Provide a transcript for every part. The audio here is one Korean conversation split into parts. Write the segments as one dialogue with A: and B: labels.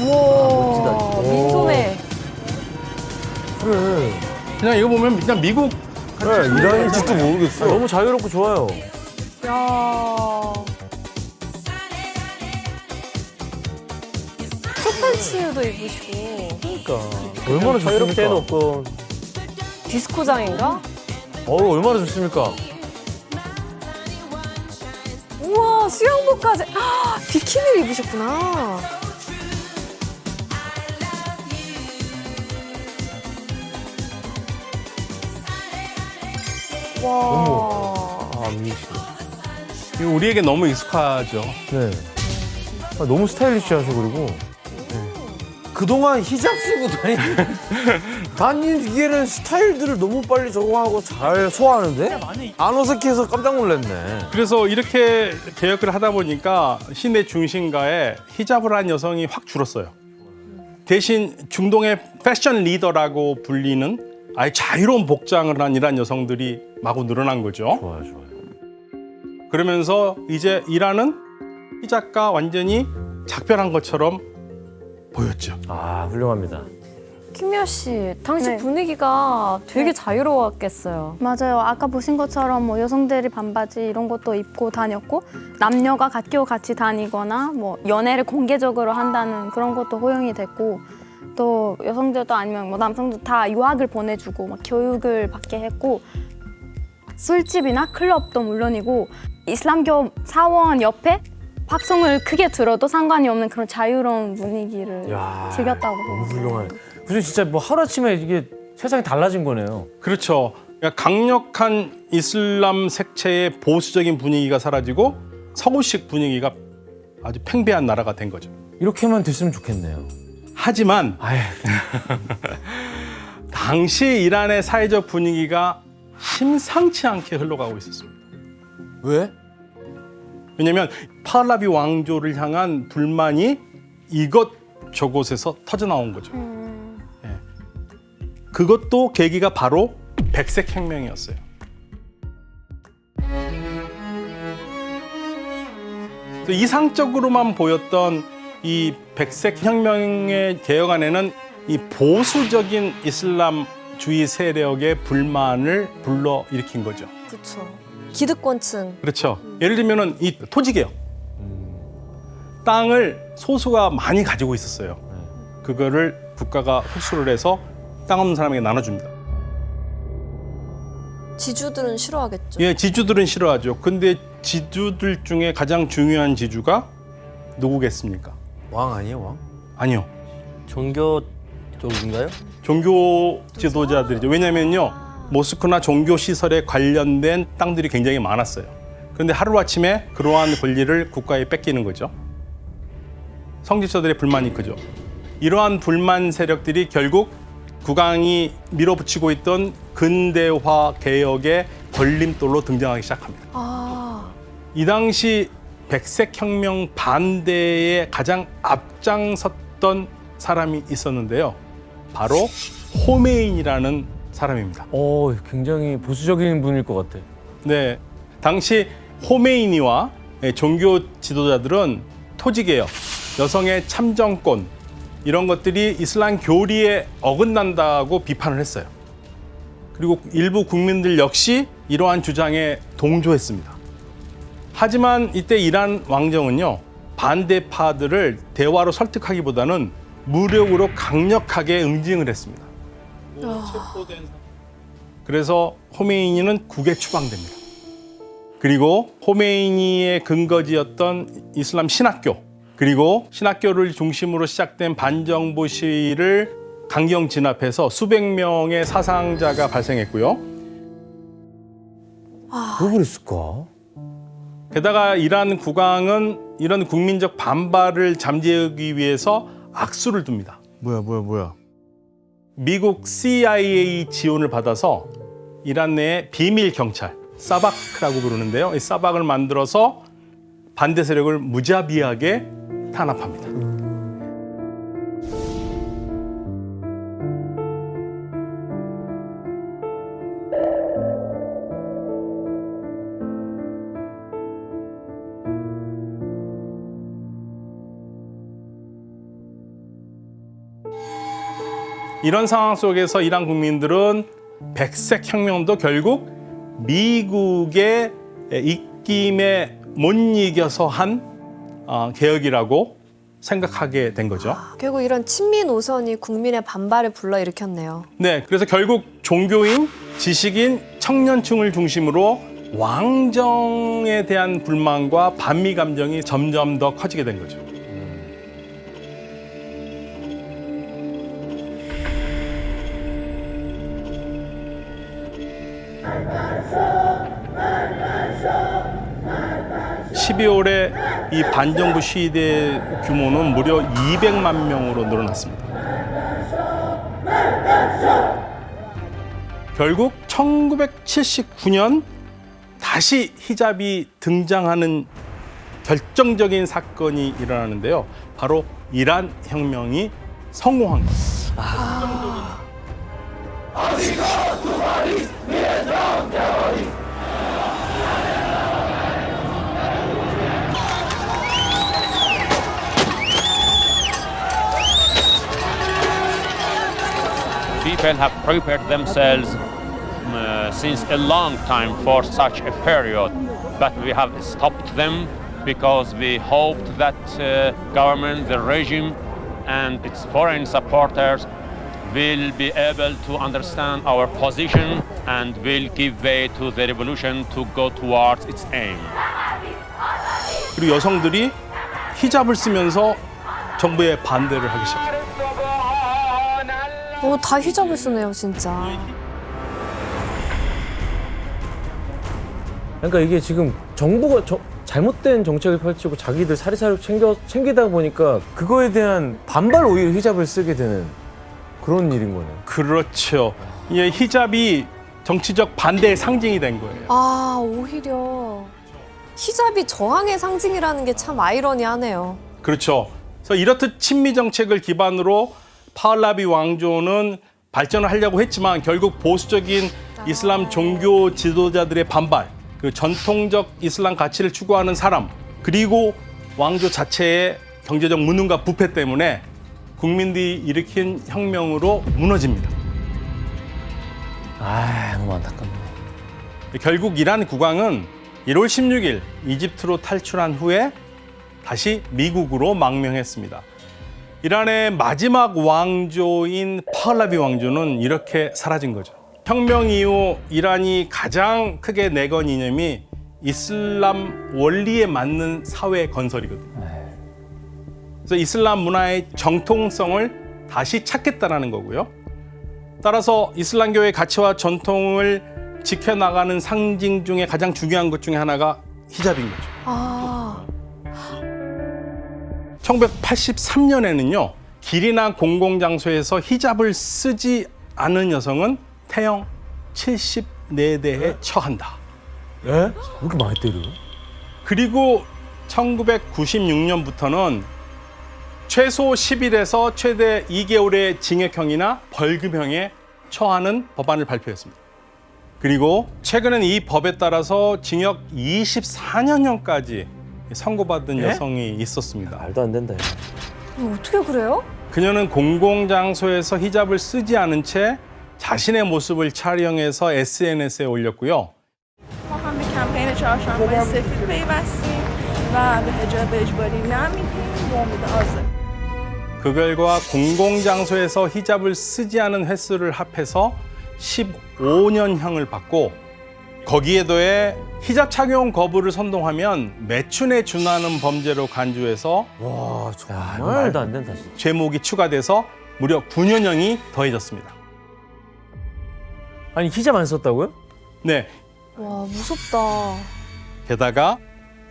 A: 우와, 민소매.
B: 그래.
C: 그냥 이거 보면 그냥 미국
B: 그래, 이란인지도 모르겠어.
D: 너무 자유롭고 좋아요.
A: 야. 숏팬츠도 입으시고.
D: 그러니까.
B: 얼마나
D: 자유롭게
B: 좋습니까?
D: 해놓고.
A: 디스코장인가?
B: 얼마나 좋습니까?
A: 우와, 수영복까지. 아, 비키니를 입으셨구나. 와.
D: 아, 미시.
C: 이거 우리에게 너무 익숙하죠.
B: 네. 너무 스타일리시하셔, 그리고.
E: 그동안 히잡 쓰고 다니기에는 스타일들을 너무 빨리 적응하고 잘 소화하는데? 안 어색해서 깜짝 놀랐네.
C: 그래서 이렇게 개혁을 하다 보니까 시내 중심가에 히잡을 한 여성이 확 줄었어요. 대신 중동의 패션 리더라고 불리는 아예 자유로운 복장을 한 이란 여성들이 마구 늘어난 거죠.
B: 좋아요, 좋아요.
C: 그러면서 이제 이란은 히잡과 완전히 작별한 것처럼 보였죠.
B: 아, 훌륭합니다.
A: 김미아 씨, 당시
F: 네.
A: 분위기가 되게 자유로웠겠어요.
F: 맞아요. 아까 보신 것처럼 뭐 여성들이 반바지 이런 것도 입고 다녔고 남녀가 학교 같이 다니거나 뭐 연애를 공개적으로 한다는 그런 것도 허용이 됐고 또 여성들도 아니면 뭐 남성도 다 유학을 보내주고 막 교육을 받게 했고 술집이나 클럽도 물론이고 이슬람교 사원 옆에 팝송을 크게 들어도 상관이 없는 그런 자유로운 분위기를
B: 야,
F: 즐겼다고
B: 너무
F: 봅니다.
B: 훌륭하네. 그죠, 진짜 뭐 하루아침에 이게 세상이 달라진 거네요.
C: 그렇죠. 그러니까 강력한 이슬람 색채의 보수적인 분위기가 사라지고 서구식 분위기가 아주 팽배한 나라가 된 거죠.
B: 이렇게만 됐으면 좋겠네요.
C: 하지만
B: 아휴.
C: 당시 이란의 사회적 분위기가 심상치 않게 흘러가고 있었습니다.
E: 왜?
C: 왜냐하면 파hlavi 왕조를 향한 불만이 이것 저곳에서 터져나온 거죠. 예. 그것도 계기가 바로 백색 혁명이었어요. 이상적으로만 보였던 이 백색 혁명의 개혁안에는 이 보수적인 이슬람주의 세력의 불만을 불러일으킨 거죠.
A: 그렇죠. 기득권층.
C: 그렇죠. 예를 들면은 이 토지개혁. 땅을 소수가 많이 가지고 있었어요. 그거를 국가가 흡수를 해서 땅 없는 사람에게 나눠줍니다.
A: 지주들은 싫어하겠죠.
C: 예, 지주들은 싫어하죠. 근데 지주들 중에 가장 중요한 지주가 누구겠습니까?
E: 왕 아니에요, 왕?
C: 아니요.
D: 종교 쪽인가요?
C: 종교 지도자들이죠. 왜냐면요, 모스크나 종교 시설에 관련된 땅들이 굉장히 많았어요. 그런데 하루아침에 그러한 권리를 국가에 뺏기는 거죠. 성직자들의 불만이 크죠. 이러한 불만 세력들이 결국 국왕이 밀어붙이고 있던 근대화 개혁의 걸림돌로 등장하기 시작합니다.
A: 아,
C: 이 당시 백색혁명 반대에 가장 앞장섰던 사람이 있었는데요. 바로 호메인이라는 사람입니다.
B: 굉장히 보수적인 분일 것 같아.
C: 네, 당시 호메이니와 종교 지도자들은 토지개혁, 여성의 참정권 이런 것들이 이슬람 교리에 어긋난다고 비판을 했어요. 그리고 일부 국민들 역시 이러한 주장에 동조했습니다. 하지만 이때 이란 왕정은요, 반대파들을 대화로 설득하기보다는 무력으로 강력하게 응징을 했습니다. 그래서 호메이니는 국에 추방됩니다. 그리고 호메이니의 근거지였던 이슬람 신학교, 그리고 신학교를 중심으로 시작된 반정부 시위를 강경 진압해서 수백 명의 사상자가 발생했고요.
B: 왜 그랬을까?
C: 게다가 이란 국왕은 이런 국민적 반발을 잠재우기 위해서 악수를 둡니다.
E: 뭐야.
C: 미국 CIA 지원을 받아서 이란 내에 비밀 경찰, 사바크라고 부르는데요. 이 사박을 만들어서 반대 세력을 무자비하게 탄압합니다. 이런 상황 속에서 이란 국민들은 백색 혁명도 결국 미국의 입김에 못 이겨서 한 개혁이라고 생각하게 된 거죠.
A: 결국 이런 친미 노선이 국민의 반발을 불러일으켰네요.
C: 네, 그래서 결국 종교인, 지식인, 청년층을 중심으로 왕정에 대한 불만과 반미 감정이 점점 더 커지게 된 거죠. (12월에) 이 반정부 시위대 규모는 무려 200만 명으로 늘어났습니다. 결국 1979년 다시 히잡이 등장하는 결정적인 사건이 일어나는데요. 바로 이란 혁명이 성공한 겁니다.
G: People have prepared themselves since a long time for such a period, but we have stopped them because we hoped that government, the regime, and its foreign supporters will be able to understand our position and will give way to the revolution to go towards its aim.
C: 그리고 여성들이 히잡을 쓰면서 정부에 반대를 하기 시작합니다.
A: 다 히잡을 쓰네요, 진짜.
B: 그러니까 이게 지금 정부가 잘못된 정책을 펼치고 자기들 사리사욕 챙기다 보니까 그거에 대한 반발 오히려 히잡을 쓰게 되는 그런 일인 거네요.
C: 그렇죠. 이 히잡이 정치적 반대의 상징이 된 거예요.
A: 오히려 히잡이 저항의 상징이라는 게 참 아이러니하네요.
C: 그렇죠. 그래서 이렇듯 친미 정책을 기반으로 파hlavi 왕조는 발전을 하려고 했지만 결국 보수적인 이슬람 종교 지도자들의 반발, 그 전통적 이슬람 가치를 추구하는 사람, 그리고 왕조 자체의 경제적 무능과 부패 때문에 국민들이 일으킨 혁명으로 무너집니다.
B: 너무 안타깝네.
C: 결국 이란 국왕은 1월 16일 이집트로 탈출한 후에 다시 미국으로 망명했습니다. 이란의 마지막 왕조인 파hlavi 왕조는 이렇게 사라진 거죠. 혁명 이후 이란이 가장 크게 내건 이념이 이슬람 원리에 맞는 사회 건설이거든요. 그래서 이슬람 문화의 정통성을 다시 찾겠다라는 거고요. 따라서 이슬람교의 가치와 전통을 지켜나가는 상징 중에 가장 중요한 것 중에 하나가 히잡인 거죠. 1983년에는요. 길이나 공공장소에서 히잡을 쓰지 않은 여성은 태형 74대에 처한다.
B: 예? 왜 이렇게 많이 때려요?
C: 그리고 1996년부터는 최소 10일에서 최대 2개월의 징역형이나 벌금형에 처하는 법안을 발표했습니다. 그리고 최근엔 이 법에 따라서 징역 24년형까지 선고받은 여성이 있었습니다.
B: 말도 안 된다.
A: 어떻게 그래요?
C: 그녀는 공공장소에서 히잡을 쓰지 않은 채 자신의 모습을 촬영해서 SNS에 올렸고요. 그 결과 공공장소에서 히잡을 쓰지 않은 횟수를 합해서 15년형을 받고 거기에 더해 히잡 착용 거부를 선동하면 매춘에 준하는 범죄로 간주해서
E: 와,
B: 이거
E: 정말.
B: 말도 안 된다, 진짜.
C: 죄목이 추가돼서 무려 9년형이 더해졌습니다.
B: 아니, 히잡 안 썼다고요?
C: 네,
A: 와, 무섭다.
C: 게다가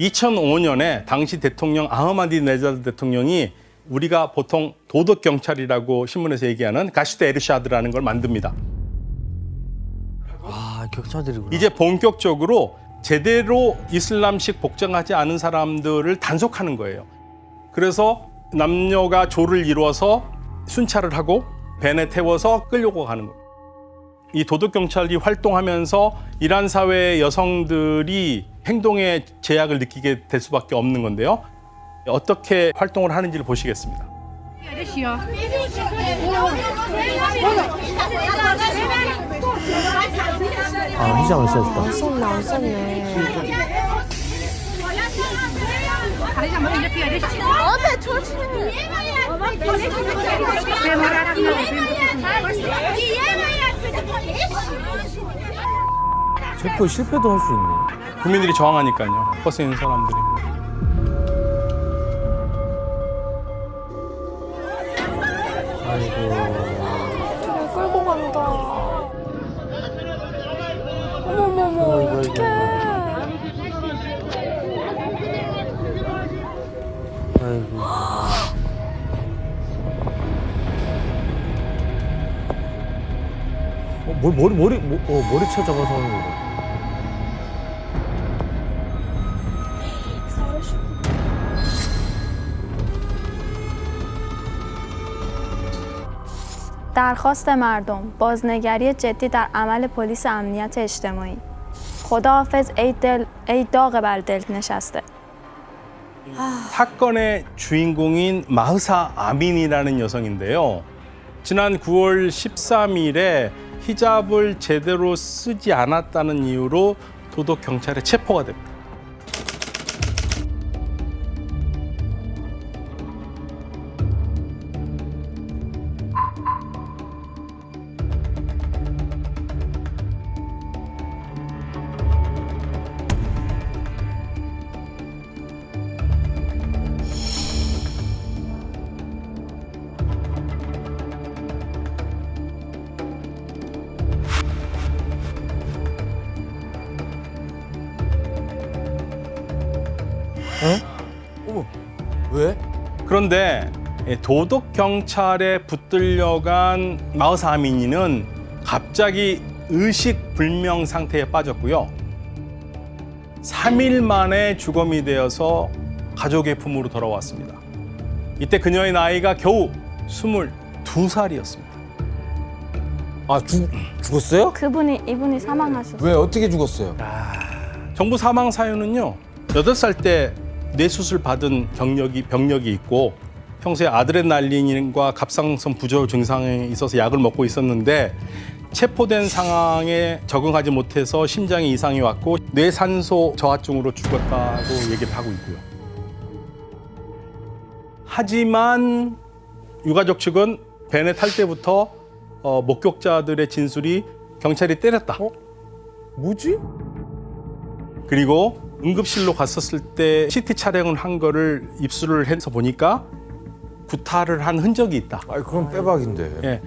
C: 2005년에 당시 대통령 아흐마디네자드 대통령이 우리가 보통 도덕 경찰이라고 신문에서 얘기하는 가시드 에르샤드라는 걸 만듭니다.
E: 격차들이구나.
C: 이제 본격적으로 제대로 이슬람식 복장하지 않은 사람들을 단속하는 거예요. 그래서 남녀가 조를 이루어서 순찰을 하고 벤에 태워서 끌려고 가는 거예요. 이 도덕경찰이 활동하면서 이란 사회의 여성들이 행동에 제약을 느끼게 될 수밖에 없는 건데요. 어떻게 활동을 하는지를 보시겠습니다.
B: 아, 히잡을 써줬다.
A: 안 썼네, 안 썼네.
B: 체포 실패도 할 수 있네.
C: 국민들이 저항하니까요. 버스에 있는 사람들이.
A: 그래, 끌고 간다. 어머머머, 어떡해.
D: 아이고.
B: 머리채 잡아서 하는 거.
F: درخواست مردم بازنگری جدی در عمل پلیس امنیت اجتماعی خداحافظ ای داغ بر دل نشسته
C: 사건의 주인공인 마흐사 아민이라는 여성인데요. 지난 9월 13일에 히잡을 제대로 쓰지 않았다는 이유로 도덕 경찰에 체포가 됩니다.
E: 왜?
C: 그런데 도덕 경찰에 붙들려간 마흐사 아미니는 갑자기 의식 불명 상태에 빠졌고요. 3일 만에 주검이 되어서 가족의 품으로 돌아왔습니다. 이때 그녀의 나이가 겨우 22살이었습니다.
E: 아, 죽었어요?
F: 이분이 사망하셨어요.
E: 왜 어떻게 죽었어요?
C: 정부 사망 사유는요. 8살 때 뇌수술 받은 병력이 있고 평소에 아드레날린과 갑상선 부조 증상에 있어서 약을 먹고 있었는데 체포된 상황에 적응하지 못해서 심장에 이상이 왔고 뇌산소 저하증으로 죽었다고 얘기를 하고 있고요. 하지만 유가족 측은 벤에 탈 때부터 목격자들의 진술이 경찰이 때렸다.
B: 뭐지?
C: 그리고 응급실로 갔었을 때 CT 촬영을 한 거를 입수를 해서 보니까 구타를 한 흔적이 있다.
E: 아, 그건 빼박인데.
C: 예.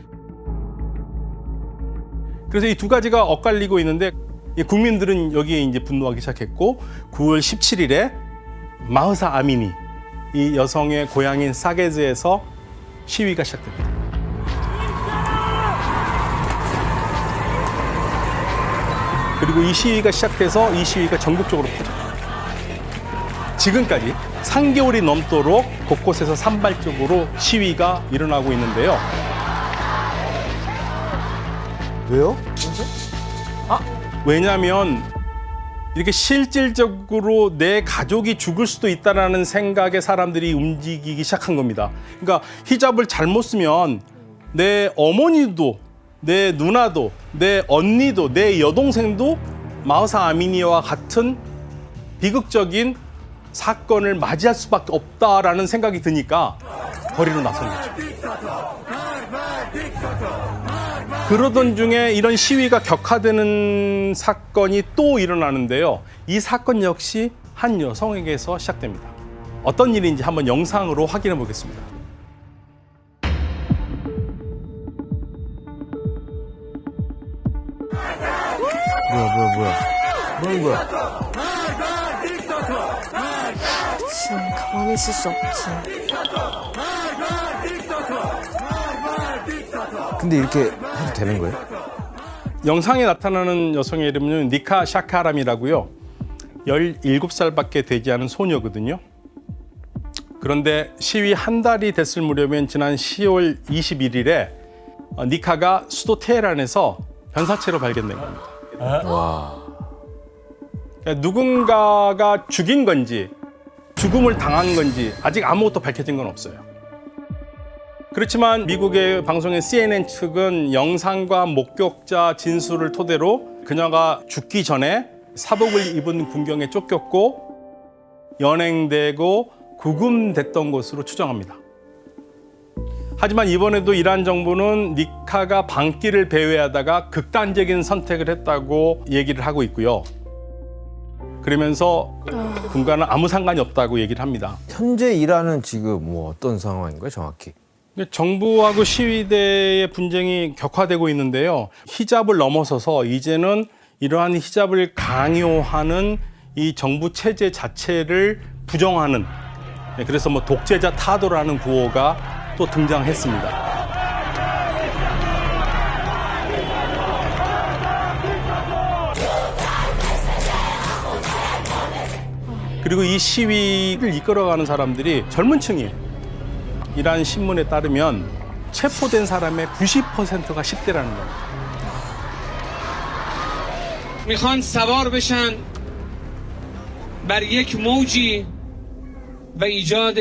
C: 그래서 이 두 가지가 엇갈리고 있는데 이 국민들은 여기에 이제 분노하기 시작했고 9월 17일에 마흐사 아미니 이 여성의 고향인 사게즈에서 시위가 시작됩니다. 그리고 이 시위가 시작돼서 이 시위가 전국적으로 퍼집니다. 지금까지 3개월이 넘도록 곳곳에서 산발적으로 시위가 일어나고 있는데요.
E: 왜요?
C: 왜냐하면 이렇게 실질적으로 내 가족이 죽을 수도 있다는 생각에 사람들이 움직이기 시작한 겁니다. 그러니까 히잡을 잘못 쓰면 내 어머니도, 내 누나도, 내 언니도, 내 여동생도 마흐사 아미니와 같은 비극적인 사건을 맞이할 수밖에 없다라는 생각이 드니까 거리로 나선 거죠. 그러던 중에 이런 시위가 격화되는 사건이 또 일어나는데요. 이 사건 역시 한 여성에게서 시작됩니다. 어떤 일인지 한번 영상으로 확인해 보겠습니다.
E: 뭐야? 뭐는 거야?
A: 그치, 가만히 있을 수 없지.
E: 근데 이렇게 해도 되는 거예요?
C: 영상에 나타나는 여성의 이름은 니카 샤카람이라고요. 17살밖에 되지 않은 소녀거든요. 그런데 시위 한 달이 됐을 무렵엔 지난 10월 21일에 니카가 수도 테헤란에서 변사체로 발견된 겁니다. 그러니까 누군가가 죽인 건지 죽음을 당한 건지 아직 아무것도 밝혀진 건 없어요. 그렇지만 미국의 방송인 CNN 측은 영상과 목격자 진술을 토대로 그녀가 죽기 전에 사복을 입은 군경에 쫓겼고 연행되고 구금됐던 것으로 추정합니다. 하지만 이번에도 이란 정부는 니카가 반기를 배회하다가 극단적인 선택을 했다고 얘기를 하고 있고요. 그러면서 군과는 아무 상관이 없다고 얘기를 합니다.
E: 현재 이란은 지금 뭐 어떤 상황인가요, 정확히?
C: 정부하고 시위대의 분쟁이 격화되고 있는데요. 히잡을 넘어서서 이제는 이러한 히잡을 강요하는 이 정부 체제 자체를 부정하는, 그래서 뭐 독재자 타도라는 구호가 또 등장했습니다. 그리고 이 시위를 이끌어가는 사람들이 젊은 층이에요. 이란 신문에 따르면 체포된 사람의 90%가 10대라는 겁니다.
H: میخوان سوار بشن بر یک موجی و ایجاد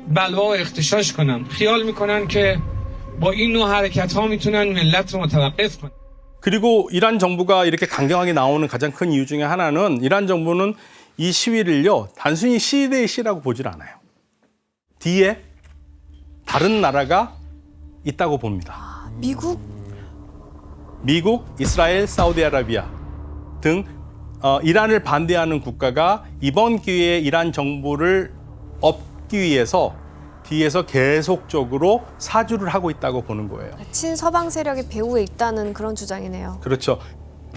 H: بلوا و اغتشاش کنن خیال میکنن که با این نوع حرکت ها میتونن ملت رو متوقف کنن.
C: 그리고 이란 정부가 이렇게 강경하게 나오는 가장 큰 이유 중에 하나는 이란 정부는 이 시위를요 단순히 시위대의 시라고 보질 않아요. 뒤에 다른 나라가 있다고 봅니다. 미국, 이스라엘, 사우디아라비아 등 이란을 반대하는 국가가 이번 기회에 이란 정부를 엎기 위해서 뒤에서 계속적으로 사주를 하고 있다고 보는 거예요.
A: 친서방 세력의 배후에 있다는 그런 주장이네요.
C: 그렇죠.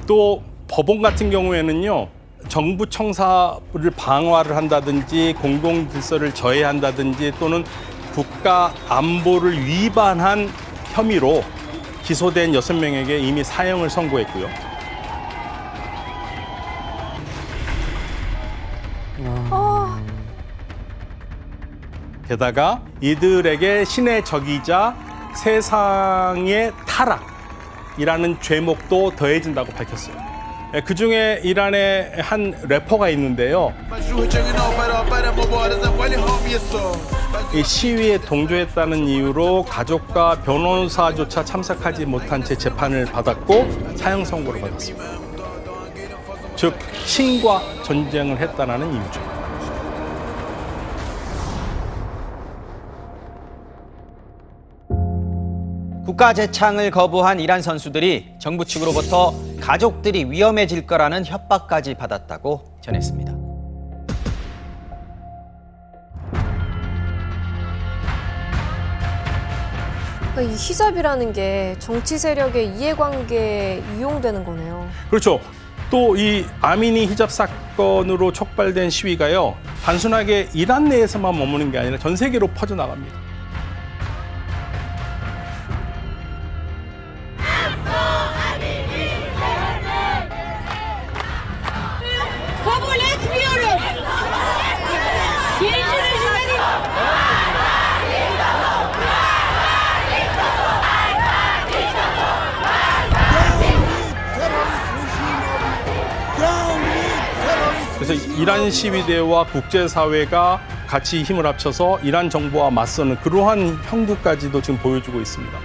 C: 또 법원 같은 경우에는요. 정부 청사를 방화를 한다든지 공공 질서를 저해한다든지 또는 국가 안보를 위반한 혐의로 기소된 6명에게 이미 사형을 선고했고요. 게다가 이들에게 신의 적이자 세상의 타락이라는 죄목도 더해진다고 밝혔어요. 그중에 이란의 한 래퍼가 있는데요. 이 시위에 동조했다는 이유로 가족과 변호사조차 참석하지 못한 채 재판을 받았고 사형 선고를 받았습니다. 즉 신과 전쟁을 했다는 이유죠.
I: 국가 재창을 거부한 이란 선수들이 정부 측으로부터 가족들이 위험해질 거라는 협박까지 받았다고 전했습니다.
A: 이 히잡이라는 게 정치 세력의 이해관계에 이용되는 거네요.
C: 그렇죠. 또 이 아미니 히잡 사건으로 촉발된 시위가요. 단순하게 이란 내에서만 머무는 게 아니라 전 세계로 퍼져나갑니다. 그래서 이란 시위대와 국제사회가 같이 힘을 합쳐서 이란 정부와 맞서는 그러한 형국까지도 지금 보여주고 있습니다.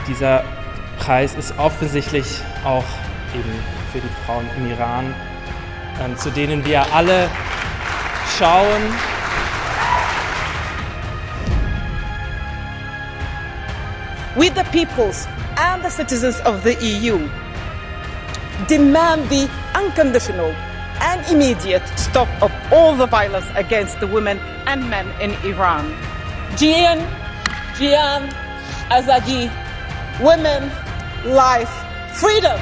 J: Dieser Preis ist offensichtlich auch eben für die Frauen im Iran, zu denen wir alle schauen.
K: We, the peoples and the citizens of the EU, demand the unconditional and immediate stop of all the violence against the women and men in Iran. Jian, Azadi, women, life, freedom.